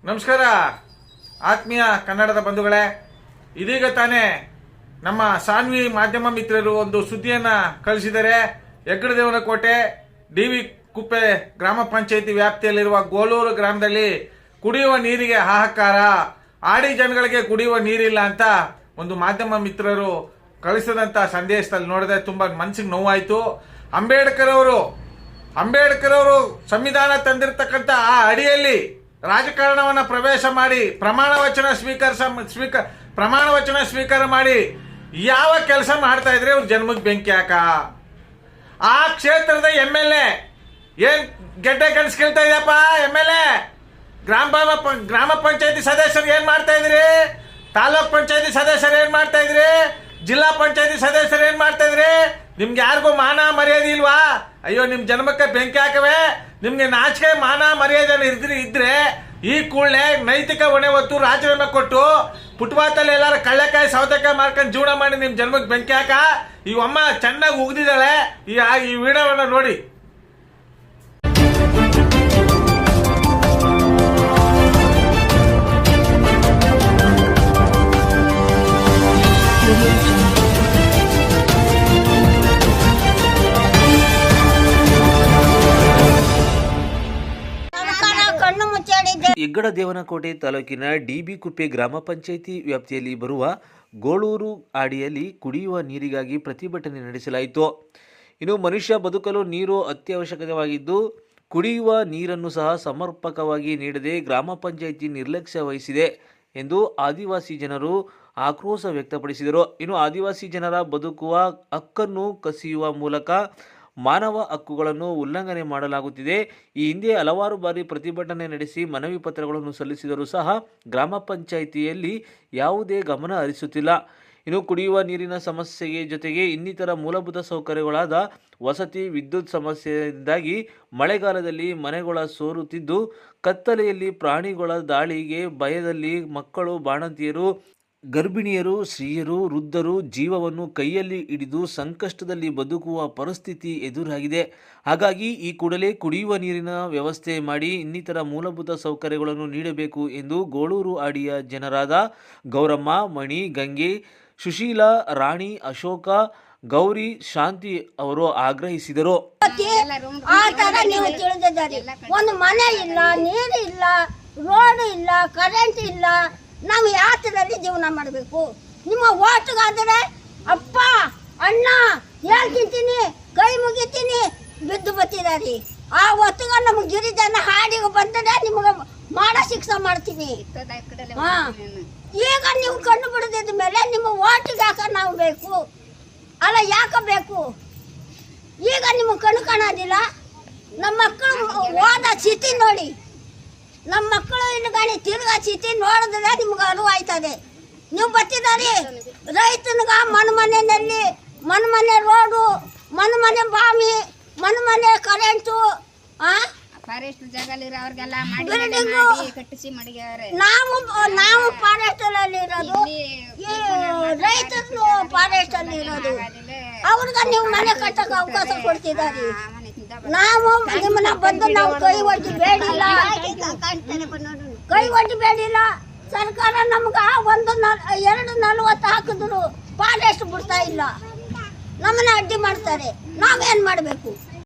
ನಮಸ್ಕಾರ ಆತ್ಮೀಯ ಕನ್ನಡದ ಬಂಧುಗಳೇ. ಇದೀಗ ತಾನೇ ನಮ್ಮ ಸಾನ್ವಿ ಮಾಧ್ಯಮ ಮಿತ್ರರು ಒಂದು ಸುದ್ದಿಯನ್ನ ಕಳಿಸಿದರೆ. ಹೆಗ್ಗಡದೇವನಕೋಟೆ ಡಿವಿ ಕುಪ್ಪೆ ಗ್ರಾಮ ಪಂಚಾಯಿತಿ ವ್ಯಾಪ್ತಿಯಲ್ಲಿರುವ ಗೋಳೂರು ಗ್ರಾಮದಲ್ಲಿ ಕುಡಿಯುವ ನೀರಿಗೆ ಹಾಹಾಕಾರ. ಆಡಿ ಜನಗಳಿಗೆ ಕುಡಿಯುವ ನೀರಿಲ್ಲ ಅಂತ ಒಂದು ಮಾಧ್ಯಮ ಮಿತ್ರರು ಕಳಿಸಿದಂತ ಸಂದೇಶದಲ್ಲಿ ನೋಡಿದ್ರೆ ತುಂಬಾ ಮನಸ್ಸಿಗೆ ನೋವಾಯಿತು. ಅಂಬೇಡ್ಕರ್ ಅವರು ಸಂವಿಧಾನ ತಂದಿರತಕ್ಕಂತ ಆ ಅಡಿಯಲ್ಲಿ ರಾಜಕಾರಣವನ್ನ ಪ್ರವೇಶ ಮಾಡಿ ಪ್ರಮಾಣ ವಚನ ಸ್ವೀಕಾರ ಮಾಡಿ ಯಾವ ಕೆಲಸ ಮಾಡ್ತಾ ಇದ್ರೆ ಅವ್ರ ಜನ್ಮಕ್ಕೆ ಬೆಂಕಿ ಹಾಕ. ಆ ಕ್ಷೇತ್ರದ MLA ಏನ್ ಗೆಡ್ಡೆ ಕಳಿಸ್ಕೊಳ್ತಾ ಇದೆಯಪ್ಪ. MLA ಗ್ರಾಮ ಪಂಚಾಯತಿ ಸದಸ್ಯರು ಏನ್ ಮಾಡ್ತಾ ಇದ್ರಿ? ತಾಲೂಕ್ ಪಂಚಾಯತಿ ಸದಸ್ಯರು ಏನ್ ಮಾಡ್ತಾ ಇದ್ರಿ? ಜಿಲ್ಲಾ ಪಂಚಾಯತಿ ಸದಸ್ಯರು ಏನ್ ಮಾಡ್ತಾ ಇದ್ರಿ? ನಿಮ್ಗೆ ಯಾರಿಗೂ ಮಾನ ಮರ್ಯಾದೆ ಇಲ್ವಾ? ಅಯ್ಯೋ, ನಿಮ್ ಜನ್ಮಕ್ಕೆ ಬೆಂಕಿ ಹಾಕವೆ. ನಿಮ್ಗೆ ನಾಚಿಕೆ ಮಾನ ಮರ್ಯಾದೆ ಇದ್ರೆ ಈ ಕೂಡಲೇ ನೈತಿಕ ಹೊಣೆ ಹೊತ್ತು ರಾಜೀನಾಮೆ ಕೊಟ್ಟು ಫುಟ್ಪಾತಲ್ಲಿ ಎಲ್ಲಾರು ಕಳ್ಳೆಕಾಯಿ ಸೌತೆಕಾಯಿ ಮಾರ್ಕೊಂಡು ಜೀವನ ಮಾಡಿ ನಿಮ್ ಜನ್ಮಕ್ಕೆ ಬೆಂಕಿ ಹಾಕ. ಈ ಅಮ್ಮ ಚೆನ್ನಾಗಿ ಉಗ್ದಿದ್ದಾಳೆ. ಈ ವಿಡಿಯೋವನ್ನ ನೋಡಿ. ಹೆಗ್ಗಡದೇವನಕೋಟೆ ತಾಲೂಕಿನ ಡಿಬಿ ಕುಪ್ಪೆ ಗ್ರಾಮ ಪಂಚಾಯಿತಿ ವ್ಯಾಪ್ತಿಯಲ್ಲಿ ಬರುವ ಗೋಳೂರು ಆಡಿಯಲ್ಲಿ ಕುಡಿಯುವ ನೀರಿಗಾಗಿ ಪ್ರತಿಭಟನೆ ನಡೆಸಲಾಯಿತು. ಇನ್ನು ಮನುಷ್ಯ ಬದುಕಲು ನೀರು ಅತ್ಯವಶ್ಯಕವಾಗಿದ್ದು ಕುಡಿಯುವ ನೀರನ್ನು ಸಹ ಸಮರ್ಪಕವಾಗಿ ನೀಡದೆ ಗ್ರಾಮ ಪಂಚಾಯಿತಿ ನಿರ್ಲಕ್ಷ್ಯ ವಹಿಸಿದೆ ಎಂದು ಆದಿವಾಸಿ ಜನರು ಆಕ್ರೋಶ ವ್ಯಕ್ತಪಡಿಸಿದರು. ಇನ್ನು ಆದಿವಾಸಿ ಜನರ ಬದುಕುವ ಹಕ್ಕನ್ನು ಕಸಿಯುವ ಮೂಲಕ ಮಾನವ ಹಕ್ಕುಗಳನ್ನು ಉಲ್ಲಂಘನೆ ಮಾಡಲಾಗುತ್ತಿದೆ. ಈ ಹಿಂದೆ ಹಲವಾರು ಬಾರಿ ಪ್ರತಿಭಟನೆ ನಡೆಸಿ ಮನವಿ ಪತ್ರಗಳನ್ನು ಸಲ್ಲಿಸಿದರೂ ಸಹ ಗ್ರಾಮ ಪಂಚಾಯಿತಿಯಲ್ಲಿ ಯಾವುದೇ ಗಮನ ಹರಿಸುತ್ತಿಲ್ಲ. ಇನ್ನು ಕುಡಿಯುವ ನೀರಿನ ಸಮಸ್ಯೆಗೆ ಜೊತೆಗೆ ಇನ್ನಿತರ ಮೂಲಭೂತ ಸೌಕರ್ಯಗಳಾದ ವಸತಿ, ವಿದ್ಯುತ್ ಸಮಸ್ಯೆಯಿಂದಾಗಿ ಮಳೆಗಾಲದಲ್ಲಿ ಮನೆಗಳ ಸೋರುತ್ತಿದ್ದು, ಕತ್ತಲೆಯಲ್ಲಿ ಪ್ರಾಣಿಗಳ ದಾಳಿಗೆ ಭಯದಲ್ಲಿ ಮಕ್ಕಳು, ಬಾಣಂತಿಯರು, ಗರ್ಭಿಣಿಯರು, ಸ್ತ್ರೀಯರು, ವೃದ್ಧರು ಜೀವವನ್ನು ಕೈಯಲ್ಲಿ ಹಿಡಿದು ಸಂಕಷ್ಟದಲ್ಲಿ ಬದುಕುವ ಪರಿಸ್ಥಿತಿ ಎದುರಾಗಿದೆ. ಹಾಗಾಗಿ ಈ ಕೂಡಲೇ ಕುಡಿಯುವ ನೀರಿನ ವ್ಯವಸ್ಥೆ ಮಾಡಿ ಇನ್ನಿತರ ಮೂಲಭೂತ ಸೌಕರ್ಯಗಳನ್ನು ನೀಡಬೇಕು ಎಂದು ಗೋಳೂರು ಆಡಿಯ ಜನರಾದ ಗೌರಮ್ಮ, ಮಣಿ, ಗಂಗೆ, ಸುಶೀಲಾ, ರಾಣಿ, ಅಶೋಕ, ಗೌರಿ, ಶಾಂತಿ ಅವರು ಆಗ್ರಹಿಸಿದರು. ಒಂದು ಮನೆ ಇಲ್ಲ, ನೀರು ಇಲ್ಲ, ರೋಡ್ ಇಲ್ಲ, ಕರೆಂಟ್ ಇಲ್ಲ. ನಾವು ಯಾತದಲ್ಲಿ ಜೀವನ ಮಾಡಬೇಕು? ನಿಮ್ಮ ಓಟ್ಗಾದರೆ ಅಪ್ಪ ಅಣ್ಣ ಹೇಳ್ತಿಂತೀನಿ, ಕೈ ಮುಗಿತೀನಿ, ಬಿದ್ದು ಬತ್ತಿದಾರಿ. ಆ ಹೊತ್ತಿಗೆ ನಮ್ಗೆ ಗಿರಿಜನ ಹಾಡಿಗೆ ಬಂದರೆ ನಿಮಗೆ ಮಾಡೋ ಶಿಕ್ಷೆ ಮಾಡ್ತೀನಿ. ಈಗ ನೀವು ಕಣ್ಣು ಬಿಡದಿದ್ದ ಮೇಲೆ ನಿಮ್ಮ ಓಟಿಗೆ ಯಾಕೆ ನಾವು ಬೇಕು? ಅಲ್ಲ, ಯಾಕೆ ಬೇಕು? ಈಗ ನಿಮಗೆ ಕಣ್ಣು ಕಾಣೋದಿಲ್ಲ. ನಮ್ಮ ಮಕ್ಕಳು ಹೋದ ಸ್ಥಿತಿ ನೋಡಿ. ನಮ್ಮ ಮಕ್ಕಳು ಇನ್ನು ತಿರ್ಗಾ ಸ್ಥಿತಿ ನೋಡಿದ್ರೆ ನಿಮ್ಗೆ ಅರಿವಾಯ್ತದೆ. ನೀವು ಬರ್ತಿದಾರಿ ರೈತನಿಗ ಮನೆಯಲ್ಲಿ ಮನೆ ರೋಡು, ಮನೆ ಬಾವಿ, ಮನೆ ಕರೆಂಟು, ನಾವು ಫಾರೆಸ್ಟ್ ಅಲ್ಲಿ ಇರೋದು, ರೈತರು ಫಾರೆಸ್ಟ್ ಅಲ್ಲಿ ಇರೋದು. ಅವ್ರಿಗೆ ನೀವು ಮನೆ ಕಟ್ಟಕ್ಕೆ ಅವಕಾಶ ಕೊಡ್ತಿದ್ದಾರೆ. ನಾವು ನಿಮ್ಮನ್ನ ಬಂದು ನಾವು ಕೈ ಒಡ್ಡಿ ಬೇಡಿಲ್ಲ. ಸರ್ಕಾರ ನಮ್ಗ 2.40 ಹಾಕಿದ್ರು ಫಾರೆಸ್ಟ್ ಬಿಡ್ತಾ ಇಲ್ಲ. ನಮ್ಮನ್ನ ಅಡ್ಡಿ ಮಾಡ್ತಾರೆ. ನಾವೇನ್ ಮಾಡ್ಬೇಕು?